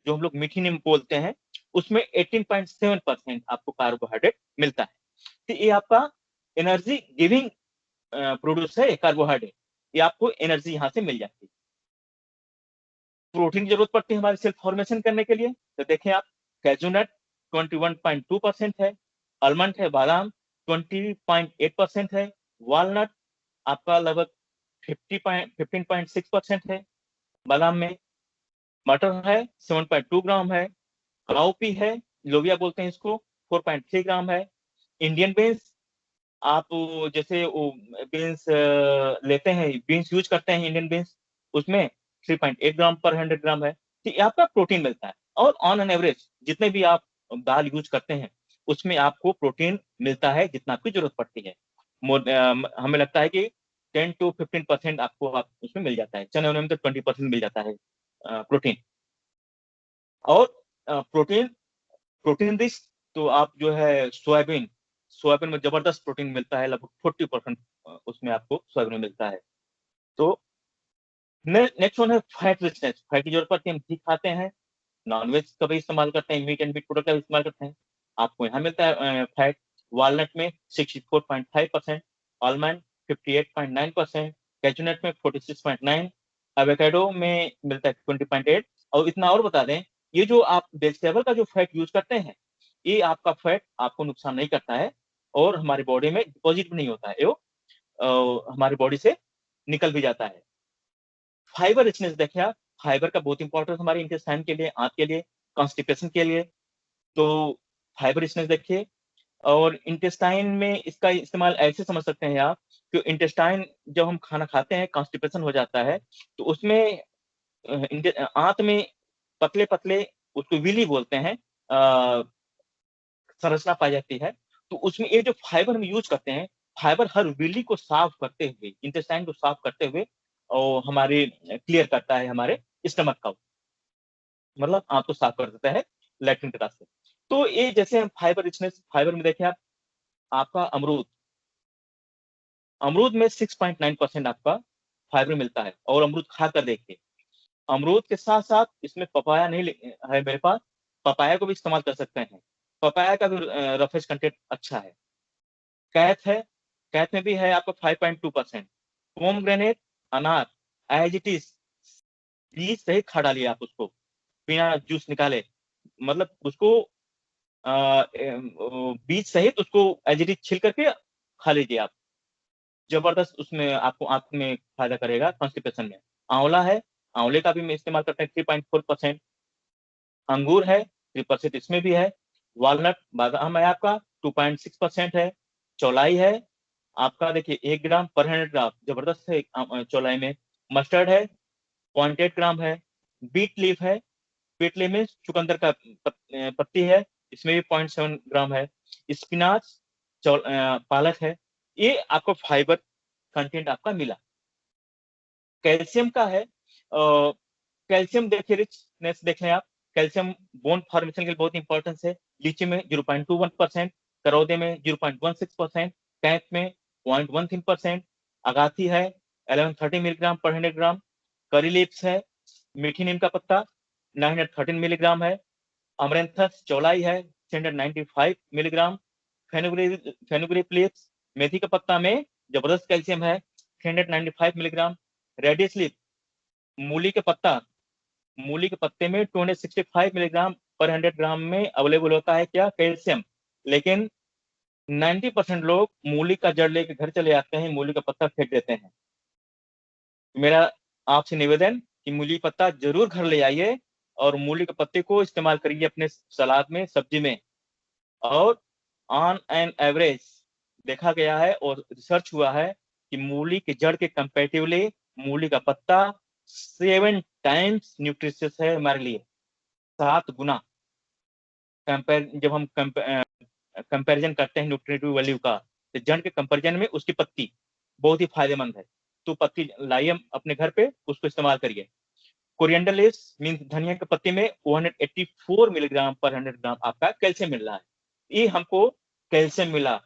जो हम लोग मीठी नीम बोलते हैं, उसमें 18.7% आपको कार्बोहाइड्रेट मिलता है। तो ये आपका एनर्जी गिविंग प्रोड्यूस है कार्बोहाइड्रेट, ये आपको एनर्जी यहाँ से मिल जाती है। प्रोटीन की जरूरत पड़ती है हमारी सेल फॉर्मेशन करने के लिए, तो देखें आप, कैजुनट 21.2% है, आलमंड है, बादाम 20.8% है, वालनट आपका लगभग 15.6% है बादाम में, मटर है 7.2 ग्राम है, काउपी है, लोबिया बोलते हैं इसको, 4.3 ग्राम है, इंडियन बीन्स, आप जैसे बीन्स लेते हैं, बीन्स यूज करते हैं इंडियन बीन्स, उसमें 3.8 ग्राम पर 100 ग्राम है, तो ये आपका प्रोटीन मिलता है। और ऑन एन एवरेज जितने भी आप दाल यूज करते हैं उसमें आपको प्रोटीन मिलता है जितना आपकी जरूरत पड़ती है। हमें लगता है कि 10 to 15% आपको उसमें मिल जाता है, चने उने में तो 20% मिल जाता है प्रोटीन। और प्रोटीन प्रोटीन रिच, तो आप जो है सोयाबीन, सोयाबीन में जबरदस्त प्रोटीन मिलता है, लगभग 40% उसमें आपको सोयाबीन में मिलता है। तो नेक्स्ट वन है फैट रिचनेस, फैट की जरूरत पड़ती है, हम घी खाते हैं, नॉनवेज का भी इस्तेमाल करते हैं, मीट एंड मीट प्रोडक्ट का भी इस्तेमाल करते हैं, आपको यहाँ मिलता है फैट, वालनट में 64.5%, आलमंड 58.9%, कैचनट में 46.9, एवोकाडो में मिलता है 20.8। और इतना और बता दें, ये जो आप वेजिटेबल का जो फैट यूज करते हैं, ये आपका फैट आपको नुकसान नहीं करता है और हमारी बॉडी में डिपॉजिट भी नहीं होता है, वो हमारी बॉडी से निकल भी जाता है। फाइबर रिचनेस देखें आप, फाइबर का बहुत इंपॉर्टेंस हमारे इंटेस्टाइन के लिए, आंत के लिए, कॉन्स्टिपेशन के लिए, तो फाइबर रिचनेस देखिए। और इंटेस्टाइन में इसका इस्तेमाल ऐसे समझ सकते हैं आप कि इंटेस्टाइन जब हम खाना खाते हैं, कॉन्स्टिपेशन हो जाता है, तो उसमें आंत में पतले पतले, उसको विली बोलते हैं, संरचना पाई जाती है। तो उसमें ये जो फाइबर हम यूज करते हैं, फाइबर हर विली को साफ करते हुए, इंटेस्टाइन को साफ करते हुए और हमारे क्लियर करता है हमारे स्टमक का, मतलब आंत को साफ कर देता है लैट्रिन के रास्ते। तो ये जैसे हम फाइबर रिचनेस, फाइबर में देखें आप, आपका अमरूद, अमरूद में 6.9% आपका फाइबर मिलता है, और अमरूद खाकर देखिए। अमरूद के साथ साथ इसमें पपाया नहीं है मेरे पास, पपाया को भी इस्तेमाल कर सकते हैं, पपाया का भी रफेज कंटेंट अच्छा है। कैथ है, कैथ में भी है आपका 5.2%। पोमग्रेनेट, अनार, एज इट इज, बीज सहित खा डालिए आप उसको, बिना जूस निकाले, मतलब उसको बीज सहित उसको एज इट इज छिल करके खा लीजिए आप, जबरदस्त उसमें आपको आंत में फायदा करेगा कॉन्स्टिपेशन में। आंवला है, आंवले का भी मैं इस्तेमाल करते हैं 3.4%। अंगूर है 3%, इसमें भी है। वालनट, बादाम है आपका 2.6% है। चौलाई है आपका, देखिए 1 ग्राम पर 100 ग्राम, जबरदस्त है चौलाई में। मस्टर्ड है 0.8 ग्राम है। बीट लीफ है, बीट लीफ में चुकंदर का पत्ती है, इसमें भी 0.7 ग्राम है। स्पिनाच, पालक है। ये आपको फाइबर कंटेंट आपका मिला। कैल्शियम का है, कैल्शियम देखिए रिचनेस देखें आप, कैल्शियम बोन फॉर्मेशन के लिए बहुत इंपॉर्टेंस है। लीची में 0.21%, करौदे में 0.16%, कैंथ में 0.13%, अगाथी है 1130 मिलीग्राम पर 100 ग्राम, करी लीव्स है, मीठी नीम का पत्ता 913 मिलीग्राम है, अमरेंथस चौलाई है 695 मिलीग्राम, फेनुग्रीक लीव्स, मेथी का पत्ता में जबरदस्त कैल्शियम है 395 मिलीग्राम। रेडिश लीफ, मूली के पत्ता, मूली के पत्ते में 265 मिलीग्राम पर 100 ग्राम में अवेलेबल होता है क्या, कैल्शियम। लेकिन 90% लोग मूली का जड़ लेके घर चले आते हैं, मूली का पत्ता फेंक देते हैं। मेरा आपसे निवेदन कि मूली पत्ता जरूर घर ले आइए और मूली के पत्ते को इस्तेमाल करिए अपने सलाद में, सब्जी में। और ऑन एन एवरेज देखा गया है और रिसर्च हुआ है कि मूली की जड़ के कंपेरेटिवली मूली का पत्ता 7 टाइम्स न्यूट्रिशियस है हमारे लिए, 7 गुना। कंपेयर जब हम कंपेरिजन करते हैं न्यूट्रिटिव वैल्यू का, तो जड़ के कंपेरिजन में उसकी पत्ती बहुत ही फायदेमंद है। तो पत्ती लाइए अपने घर पे, उसको इस्तेमाल करिए। कोरिएंडर लीव्स मीन धनिया के पत्ते में 184 मिलीग्राम पर 100 ग्राम आपका कैल्शियम मिल रहा है। ये हमको कैल्शियम मिला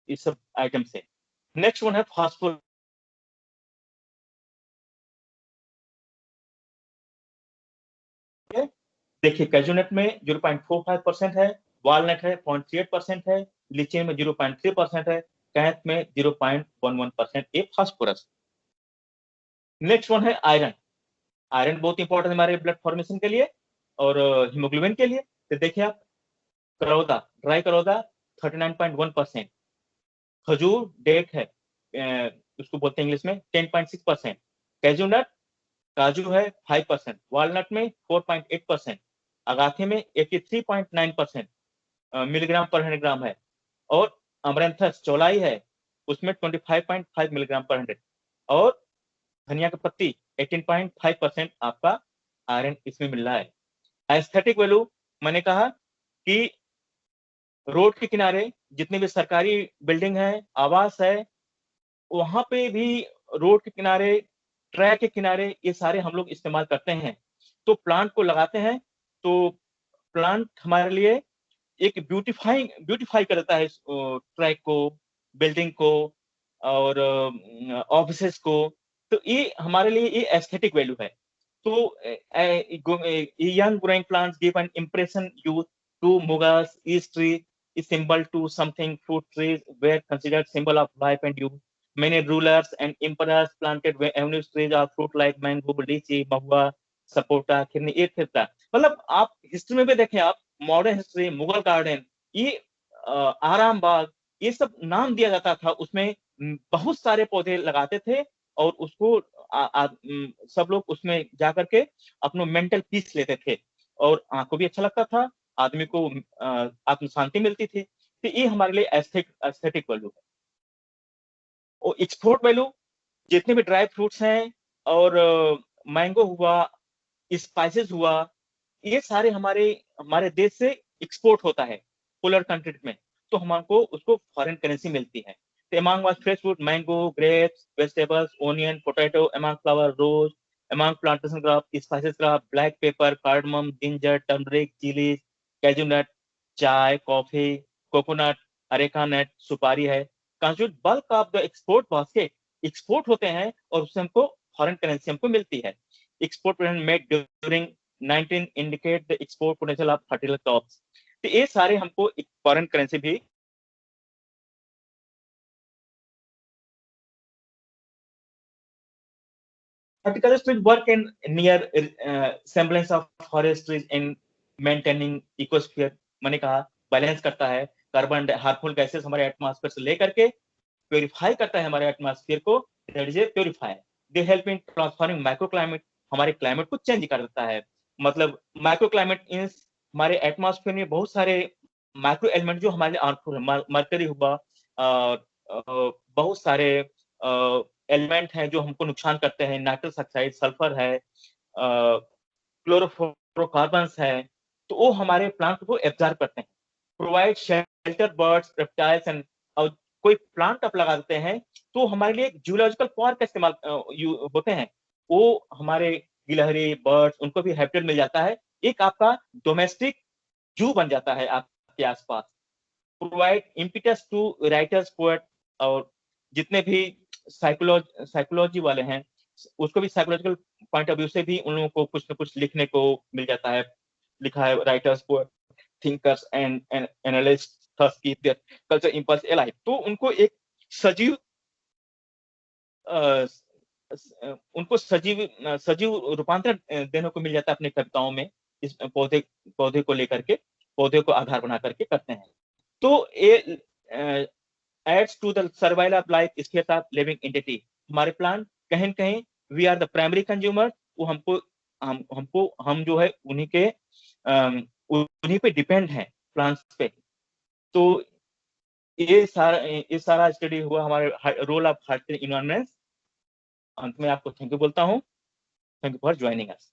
इस सब आइटम से। नेक्स्ट वन है फास्फोरस। देखिए कैजुनट में 0.45% है, वालनट है 0.38% है, लीची में 0.3% है, कैथ में 0.11% ये फास्फोरस। नेक्स्ट वन है आयरन। आयरन बहुत इंपॉर्टेंट है हमारे ब्लड फॉर्मेशन के लिए और हीमोग्लोबिन के लिए। तो देखिए आप, करौदा, ड्राई करौदा 39.1%, खजूर डेट है, उसको बोलते हैं इंग्लिश में 10.6%, कैजू नट, काजू है 5%, वॉलनट में 4.8%, अगाथे में 83.9% मिलीग्राम पर 100 ग्राम है, और अमरंथस चौलाई है, उसमें 25.5 मिलीग्राम पर 100, और धनिया की पत्ती 18.5% आपका आयरन इसमें मिल रहा है। एस्थेटिक वैल्यू, मैंने कहा कि रोड के किनारे जितनी भी सरकारी बिल्डिंग है, आवास है, वहां पे भी रोड के किनारे, ट्रैक के किनारे, ये सारे हम लोग इस्तेमाल करते हैं। तो प्लांट को लगाते हैं, तो प्लांट हमारे लिए एक ब्यूटीफाई करता है ट्रैक को, बिल्डिंग को, और ऑफिसेस को। तो ये हमारे लिए ये एस्थेटिक वैल्यू है। तो young growing plants give an impression youth to Mughals. Each tree is symbol to something. Fruit trees were considered symbol of life and youth. Many rulers and emperors planted avenue trees of fruit like mango, lychee, mahua, sapota, khirni, ये था। मतलब आप history में भी देखें, आप modern history, Mughal garden, ये आराम बाग, ये सब नाम दिया जाता था। उसमें बहुत सारे पौधे लगाते थे, और उसको सब लोग उसमें जाकर के अपना मेंटल पीस लेते थे, और आंखों भी अच्छा लगता था, आदमी को आत्म शांति मिलती थी। तो ये हमारे लिए एस्थेटिक वैल्यू है। और एक्सपोर्ट वैल्यू, जितने भी ड्राई फ्रूट्स हैं, और मैंगो हुआ, स्पाइसेस हुआ, ये सारे हमारे हमारे देश से एक्सपोर्ट होता है पोलर कंट्रीज में, तो हमको उसको फॉरेन करेंसी मिलती है। तो among was fresh fruit, mango, grapes, vegetables, onion, potato, among flower, rose, among plantation crop, spices crop, black pepper, cardamom, ginger, turmeric, chilies, cashew nut, चाय, कॉफी, कोकोनट, अरेका नट, सुपारी है। Constitute bulk of the export basket, export होते हैं और उससे हमको foreign currency हमको मिलती है। Export made during 19 indicate the export potential of fertile crops। तो ये सारे हमको एक फॉरेन करेंसी भी। Horticulture work in near semblance of forestry in maintaining ecosphere। मैंने कहा बैलेंस करता है, कार्बन हार्मफुल गैसेस हमारे एटमॉस्फेयर से लेकर के प्योरीफाई करता है हमारे एटमॉस्फेयर को। That is a purifier. They help in transforming micro climate, हमारे क्लाइमेट को चेंज कर देता है। मतलब माइक्रो क्लाइमेट इन हमारे एटमॉस्फेयर में बहुत सारे माइक्रो एलिमेंट जो हमारे लिए हार्मफुल है, मर्करी हुआ, बहुत सारे एलिमेंट हैं जो हमको नुकसान करते हैं, नाइट्रस ऑक्साइड, सल्फर है, क्लोरोफ्लोरोकार्बन्स है, तो वो हमारे प्लांट को एब्जॉर्ब करते हैं। Provide shelter birds, reptiles and, और कोई प्लांट आप लगा देते हैं तो हमारे लिए जूलॉजिकल पार्क का इस्तेमाल होते हैं। वो हमारे गिलहरी, बर्ड्स, उनको भी हैबिटेट मिल जाता है। एक आपका डोमेस्टिक जू बन जाता है आपके आसपास। Provide impetus to writers, poet, और जितने भी साइकोलॉजी वाले हैं, उसको भी साइकोलॉजिकल पॉइंट ऑफ व्यू से भी उन लोगों को कुछ ना कुछ लिखने को मिल जाता है। लिखा है writers, poet, thinkers and analyst others keep their culture impulse alive. तो उनको एक सजीव उनको सजीव रूपांतरण देने को मिल जाता है अपनी कविताओं में। इस पौधे को लेकर के, पौधे को आधार बना करके करते हैं। तो ये aids to the survival of life space of living entity. हमारे प्लांट कहीं न कहीं we are the primary consumer, वो हम जो है उन्हीं के उन्हीं पे डिपेंड है, प्लांट्स पे। तो ये सारा स्टडी हुआ हमारे रोल ऑफ हार्ट इन्वायरमेंट। अंत में आपको थैंक यू बोलता हूँ। Thank you for joining us.